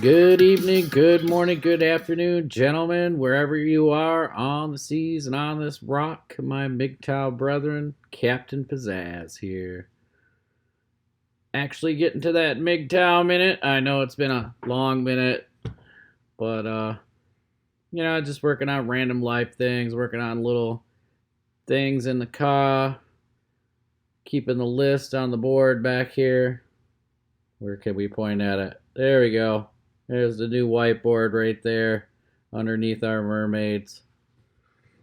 Good evening, good morning, good afternoon, gentlemen, wherever you are on the seas and on this rock, my MGTOW brethren, Captain Pizzazz here. Actually getting to that MGTOW minute. I know it's been a long minute, but, just working on random life things, working on little things in the car, keeping the list on the board back here. Where can we point at it? There we go. There's the new whiteboard right there underneath our mermaids.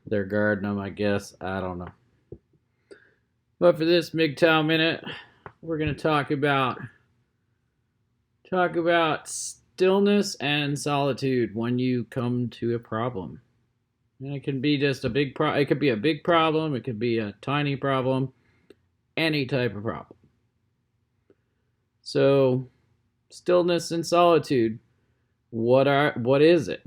They're guarding them, I guess. I don't know. But for this MGTOW minute, we're going to talk about stillness and solitude when you come to a problem. And it can be just a big problem. It could be a big problem. It could be a tiny problem. Any type of problem. So, stillness and solitude. What is it?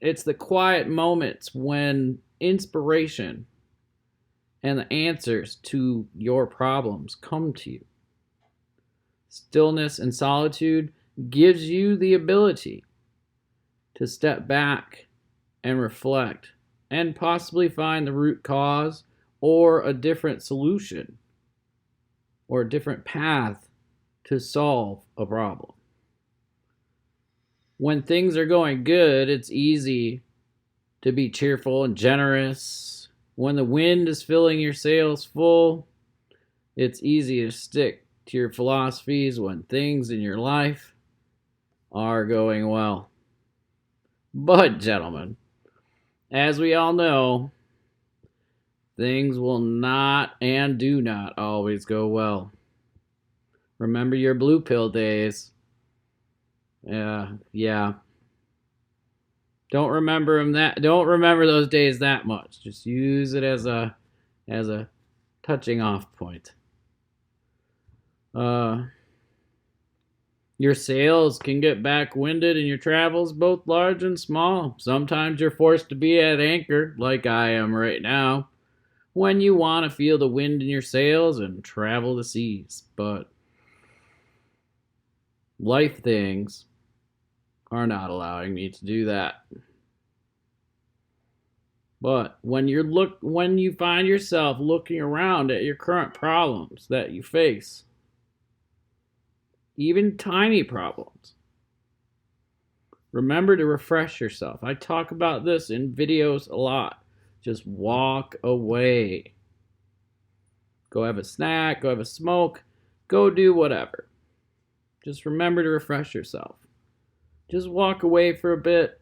It's the quiet moments when inspiration and the answers to your problems come to you. Stillness and solitude gives you the ability to step back and reflect and possibly find the root cause or a different solution or a different path to solve a problem. When things are going good, it's easy to be cheerful and generous. When the wind is filling your sails full, it's easy to stick to your philosophies when things in your life are going well. But, gentlemen, as we all know, things will not and do not always go well. Remember your blue pill days. Yeah. Don't remember those days that much. Just use it as a touching off point. Your sails can get back-winded in your travels, both large and small. Sometimes you're forced to be at anchor, like I am right now, when you want to feel the wind in your sails and travel the seas. But life things are not allowing me to do that. But when you find yourself looking around at your current problems that you face, even tiny problems, remember to refresh yourself. I talk about this in videos a lot. Just walk away. Go have a snack, go have a smoke, go do whatever. Just remember to refresh yourself. Just walk away for a bit.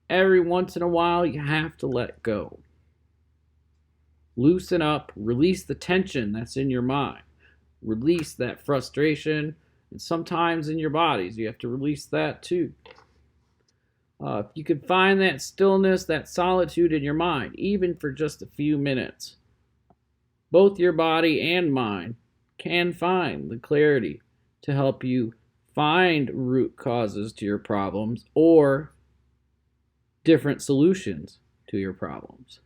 Every once in a while, you have to let go. Loosen up. Release the tension that's in your mind. Release that frustration. And sometimes in your bodies, you have to release that too. If you can find that stillness, that solitude in your mind, even for just a few minutes, both your body and mind can find the clarity to help you find root causes to your problems or different solutions to your problems.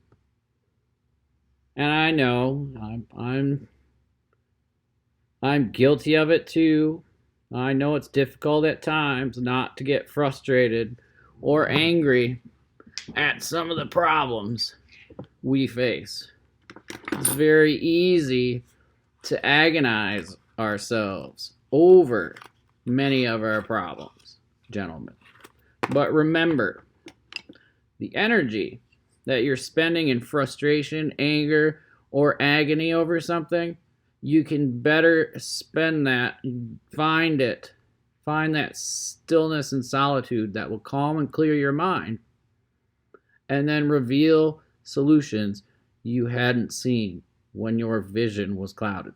And I know I'm guilty of it too. I know it's difficult at times not to get frustrated or angry at some of the problems we face. It's very easy to agonize ourselves over many of our problems, gentlemen. But remember, the energy that you're spending in frustration, anger, or agony over something, you can better spend that, find that stillness and solitude that will calm and clear your mind, and then reveal solutions you hadn't seen when your vision was clouded.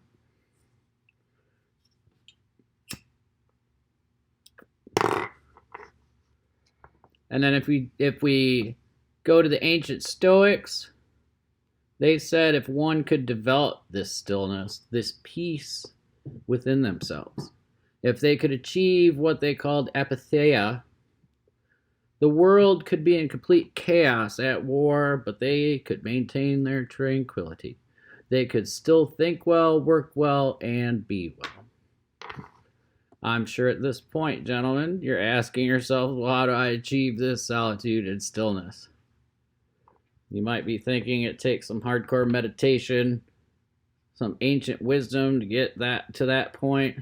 And then if we go to the ancient Stoics, they said if one could develop this stillness, this peace within themselves, if they could achieve what they called epithea, the world could be in complete chaos at war, but they could maintain their tranquility. They could still think well, work well, and be well. I'm sure at this point, gentlemen, you're asking yourself, well, how do I achieve this solitude and stillness? You might be thinking it takes some hardcore meditation, some ancient wisdom to get that to that point.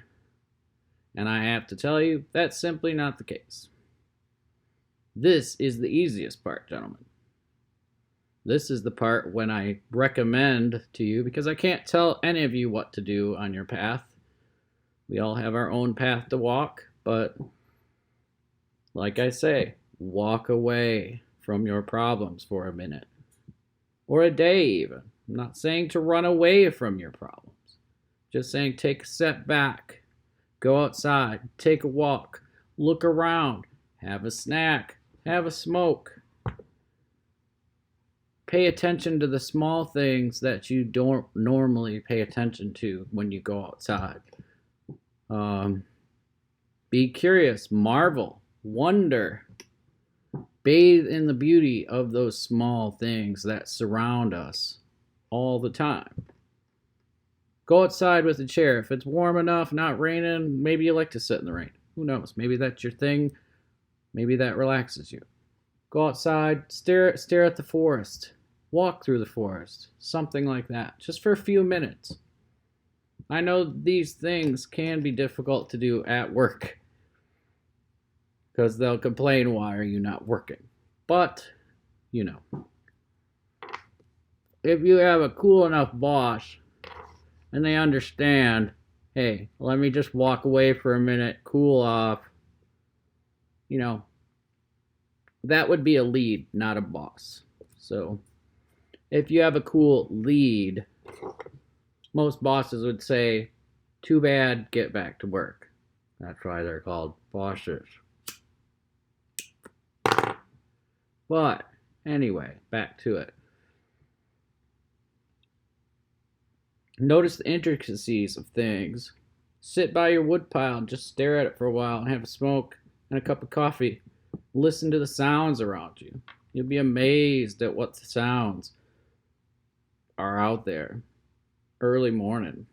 And I have to tell you, that's simply not the case. This is the easiest part, gentlemen. This is the part when I recommend to you, because I can't tell any of you what to do on your path. We all have our own path to walk, but like I say, walk away from your problems for a minute. Or a day even. I'm not saying to run away from your problems. Just saying take a step back. Go outside, take a walk, look around, have a snack, have a smoke. Pay attention to the small things that you don't normally pay attention to when you go outside. Be curious, marvel, wonder. Bathe in the beauty of those small things that surround us all the time. Go outside with a chair. If it's warm enough, not raining, maybe you like to sit in the rain. Who knows? Maybe that's your thing. Maybe that relaxes you. Go outside, stare at the forest. Walk through the forest. Something like that. Just for a few minutes. I know these things can be difficult to do at work, because they'll complain, why are you not working? But, if you have a cool enough boss and they understand, hey, let me just walk away for a minute, cool off, that would be a lead, not a boss. So if you have a cool lead, most bosses would say, too bad, get back to work. That's why they're called bosses. But anyway, back to it. Notice the intricacies of things. Sit by your woodpile and just stare at it for a while and have a smoke and a cup of coffee. Listen to the sounds around you. You'll be amazed at what the sounds are out there. Early morning.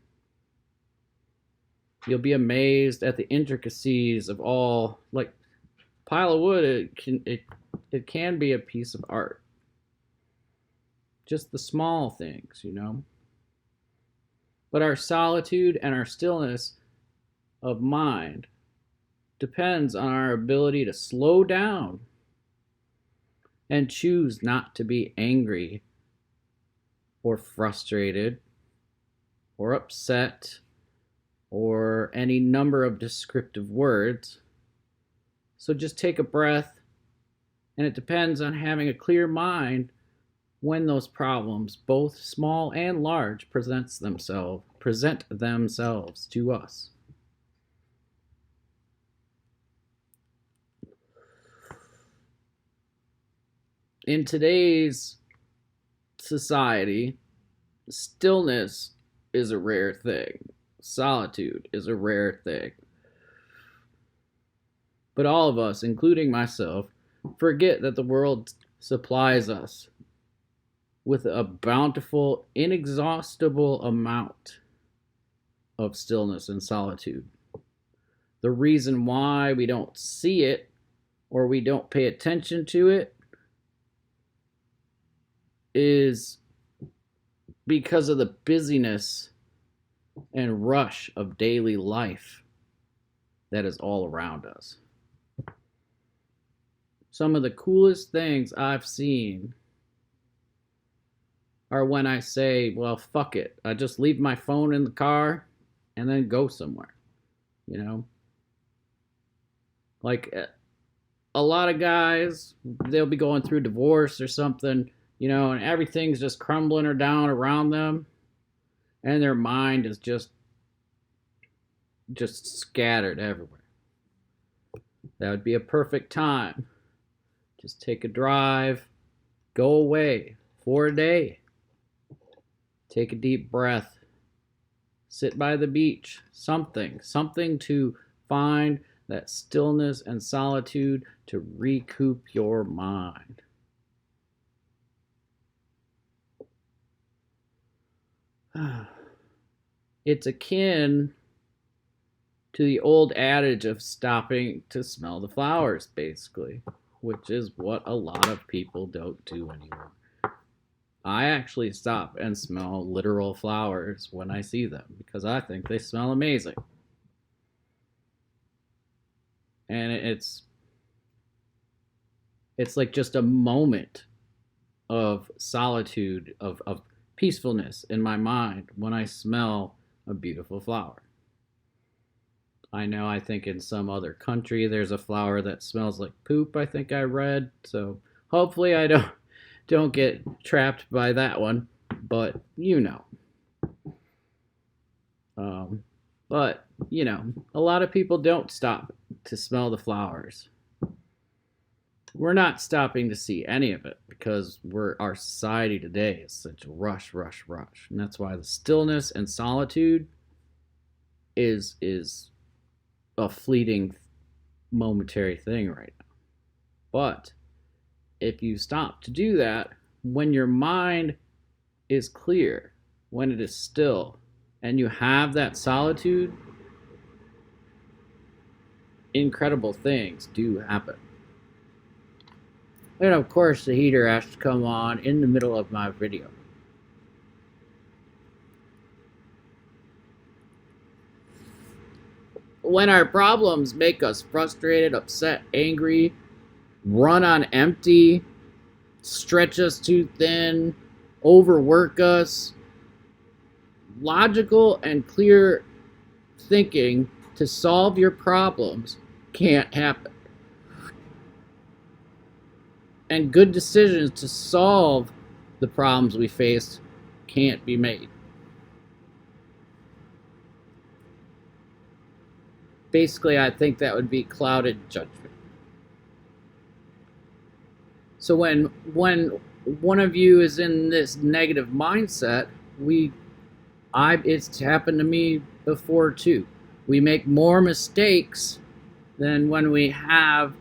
You'll be amazed at the intricacies of all, like, pile of wood, it can be a piece of art. Just the small things, But our solitude and our stillness of mind depends on our ability to slow down and choose not to be angry or frustrated or upset or any number of descriptive words. So just take a breath, and it depends on having a clear mind when those problems, both small and large, present themselves to us. In today's society, stillness is a rare thing. Solitude is a rare thing. But all of us, including myself, forget that the world supplies us with a bountiful, inexhaustible amount of stillness and solitude. The reason why we don't see it or we don't pay attention to it is because of the busyness and rush of daily life that is all around us. Some of the coolest things I've seen are when I say, well, fuck it. I just leave my phone in the car and then go somewhere, Like a lot of guys, they'll be going through divorce or something, and everything's just crumbling or down around them. And their mind is just scattered everywhere. That would be a perfect time. Just take a drive, go away for a day. Take a deep breath. Sit by the beach. Something to find that stillness and solitude to recoup your mind. It's akin to the old adage of stopping to smell the flowers, basically, which is what a lot of people don't do anymore. I actually stop and smell literal flowers when I see them because I think they smell amazing. And it's like just a moment of solitude, of peacefulness in my mind when I smell a beautiful flower. I think in some other country there's a flower that smells like poop, I think I read. So hopefully I don't get trapped by that one, but but a lot of people don't stop to smell the flowers. We're not stopping to see any of it because our society today is such a rush, rush, rush. And that's why the stillness and solitude is a fleeting, momentary thing right now. But if you stop to do that, when your mind is clear, when it is still, and you have that solitude, incredible things do happen. And of course, the heater has to come on in the middle of my video. When our problems make us frustrated, upset, angry, run on empty, stretch us too thin, overwork us, logical and clear thinking to solve your problems can't happen. And good decisions to solve the problems we face can't be made. Basically, I think that would be clouded judgment. So when one of you is in this negative mindset, it's happened to me before too. We make more mistakes than when we have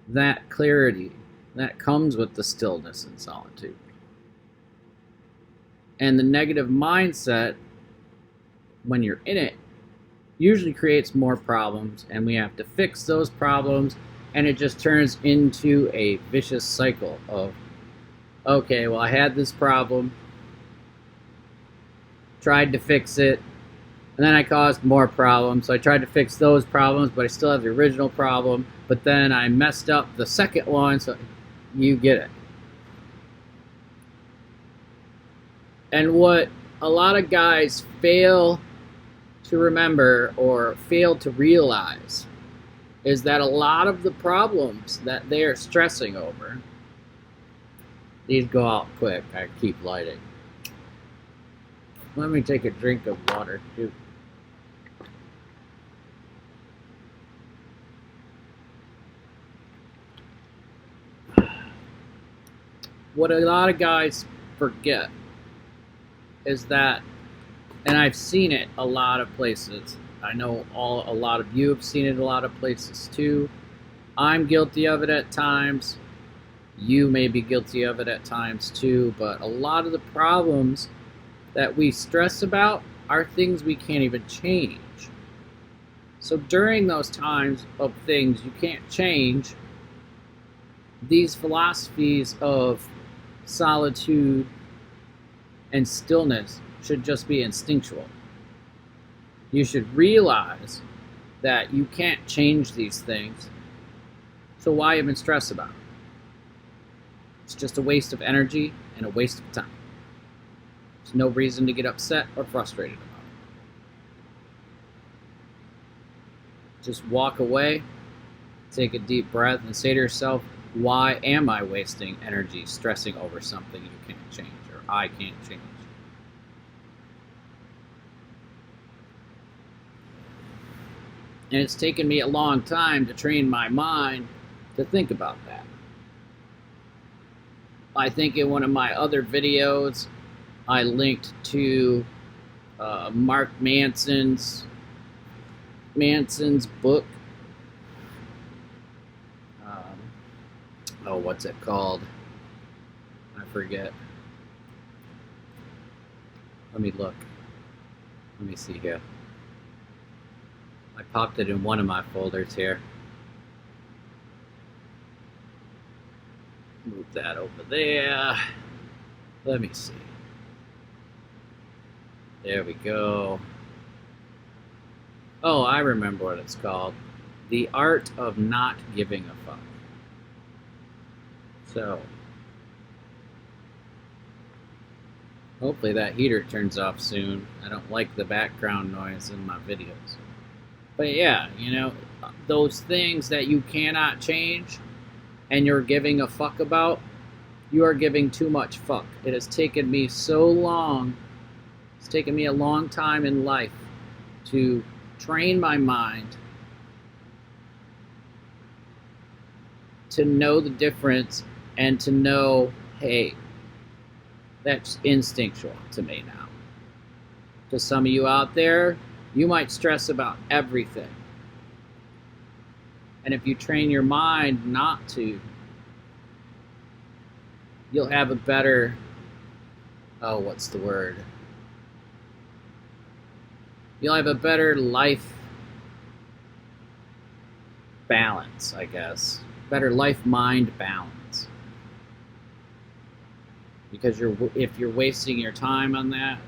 that clarity that comes with the stillness and solitude. And the negative mindset, when you're in it, usually creates more problems, and we have to fix those problems, and it just turns into a vicious cycle of, okay, well, I had this problem, tried to fix it, and then I caused more problems. So I tried to fix those problems, but I still have the original problem, but then I messed up the second one, so you get it. And what a lot of guys fail to remember or fail to realize is that a lot of the problems that they are stressing over, these go out quick, I keep lighting. Let me take a drink of water too. What a lot of guys forget is that, and I've seen it a lot of places. I know a lot of you have seen it a lot of places too. I'm guilty of it at times. You may be guilty of it at times too, but a lot of the problems that we stress about are things we can't even change. So during those times of things you can't change, these philosophies of solitude and stillness should just be instinctual. You should realize that you can't change these things, so why even stress about it? It's just a waste of energy and a waste of time. There's no reason to get upset or frustrated about it. Just walk away, take a deep breath, and say to yourself, why am I wasting energy stressing over something you can't change or I can't change? And it's taken me a long time to train my mind to think about that. I think in one of my other videos, I linked to Mark Manson's book. What's it called? I forget. Let me look. Let me see here. I popped it in one of my folders here. Move that over there. Let me see. There we go. Oh, I remember what it's called. The Art of Not Giving a Fuck. So, hopefully that heater turns off soon. I don't like the background noise in my videos. But yeah, you know, those things that you cannot change and you're giving a fuck about, you are giving too much fuck. It has taken me so long, it's taken me a long time in life to train my mind to know the difference and to know, hey, that's instinctual to me now. To some of you out there, you might stress about everything. And if you train your mind not to, you'll have a better, what's the word? You'll have a better life balance, I guess. Better life-mind balance. Because if you're wasting your time on that,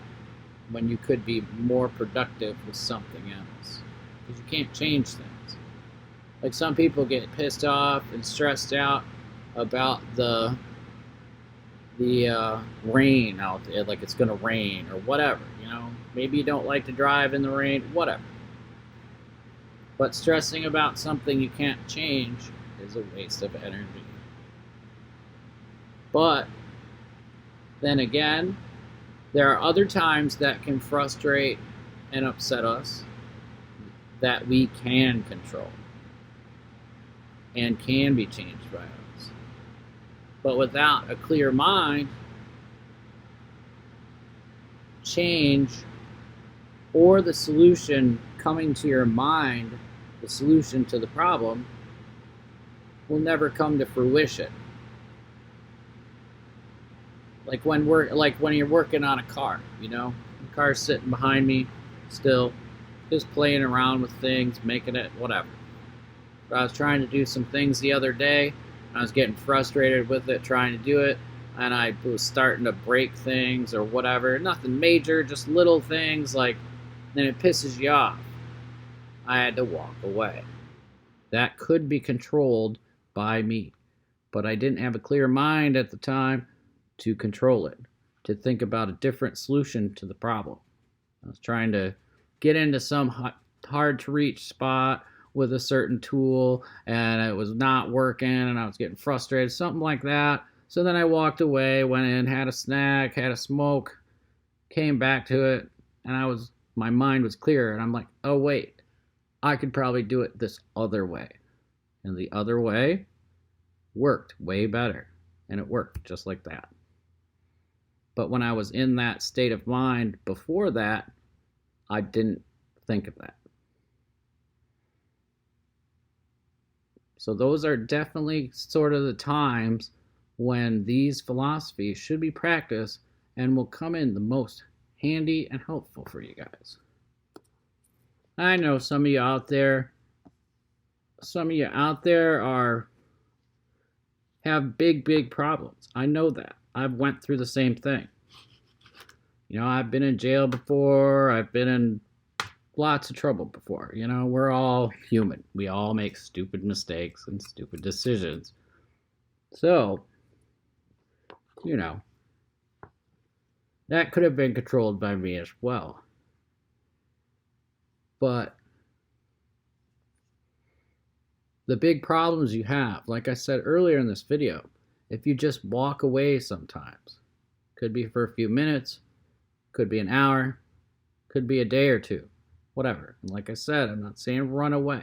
when you could be more productive with something else. Because you can't change things. Like some people get pissed off and stressed out about the rain out there, like it's gonna rain or whatever, you know. Maybe you don't like to drive in the rain, whatever. But stressing about something you can't change is a waste of energy. But then again, there are other times that can frustrate and upset us that we can control and can be changed by us. But without a clear mind, change or the solution coming to your mind, the solution to the problem, will never come to fruition. Like when you're working on a car, you know, the car's sitting behind me, still, just playing around with things, making it whatever. But I was trying to do some things the other day. I was getting frustrated with it, trying to do it, and I was starting to break things or whatever. Nothing major, just little things. Like, then it pisses you off. I had to walk away. That could be controlled by me, but I didn't have a clear mind at the time to control it, to think about a different solution to the problem. I was trying to get into some hard to reach spot with a certain tool and it was not working and I was getting frustrated, something like that. So then I walked away, went in, had a snack, had a smoke, came back to it, and my mind was clear, and I'm like, oh wait, I could probably do it this other way. And the other way worked way better, and it worked just like that. But when I was in that state of mind before that, I didn't think of that. So those are definitely sort of the times when these philosophies should be practiced and will come in the most handy and helpful for you guys. I know some of you out there have big problems. I know that. I've went through the same thing. You know, I've been in jail before. I've been in lots of trouble before. You know, we're all human. We all make stupid mistakes and stupid decisions. So, you know, that could have been controlled by me as well. But the big problems you have, like I said earlier in this video, if you just walk away sometimes, could be for a few minutes, could be an hour, could be a day or two, whatever. And like I said, I'm not saying run away,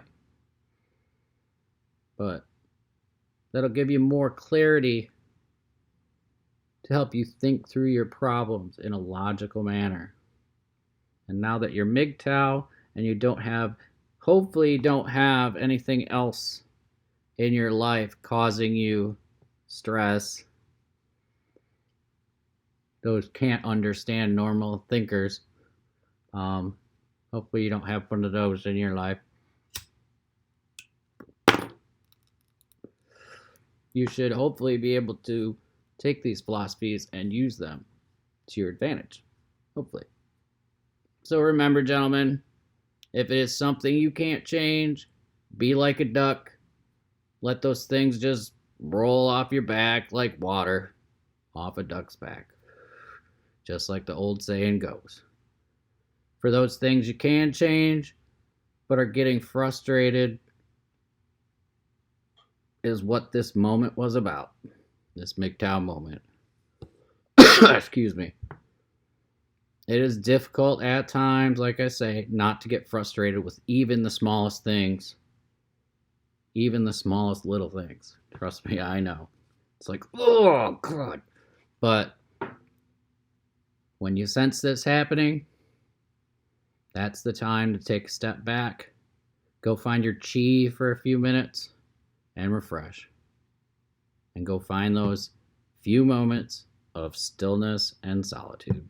but that'll give you more clarity to help you think through your problems in a logical manner. And now that you're MGTOW and you hopefully don't have anything else in your life causing you stress, those can't understand normal thinkers, hopefully you don't have one of those in your life. you should hopefully be able to take these philosophies and use them to your advantage. Hopefully. So remember, gentlemen, if it is something you can't change, be like a duck. Let those things just roll off your back like water off a duck's back. Just like the old saying goes. For those things you can change, but are getting frustrated, is what this moment was about. This MGTOW moment. Excuse me. It is difficult at times, like I say, not to get frustrated with even the smallest things. Even the smallest little things. Trust me, I know. It's like, oh, God. But when you sense this happening, that's the time to take a step back. Go find your chi for a few minutes and refresh. And go find those few moments of stillness and solitude.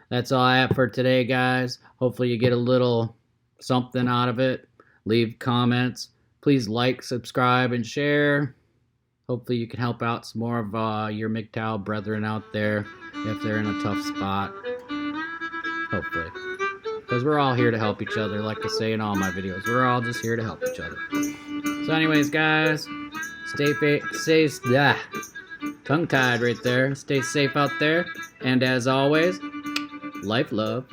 That's all I have for today, guys. Hopefully you get a little something out of it. Leave comments. Please like, subscribe, and share. Hopefully you can help out some more of your MGTOW brethren out there if they're in a tough spot. Hopefully. Because we're all here to help each other, like I say in all my videos. We're all just here to help each other. So anyways, guys, stay tongue-tied right there. Stay safe out there. And as always, life, love,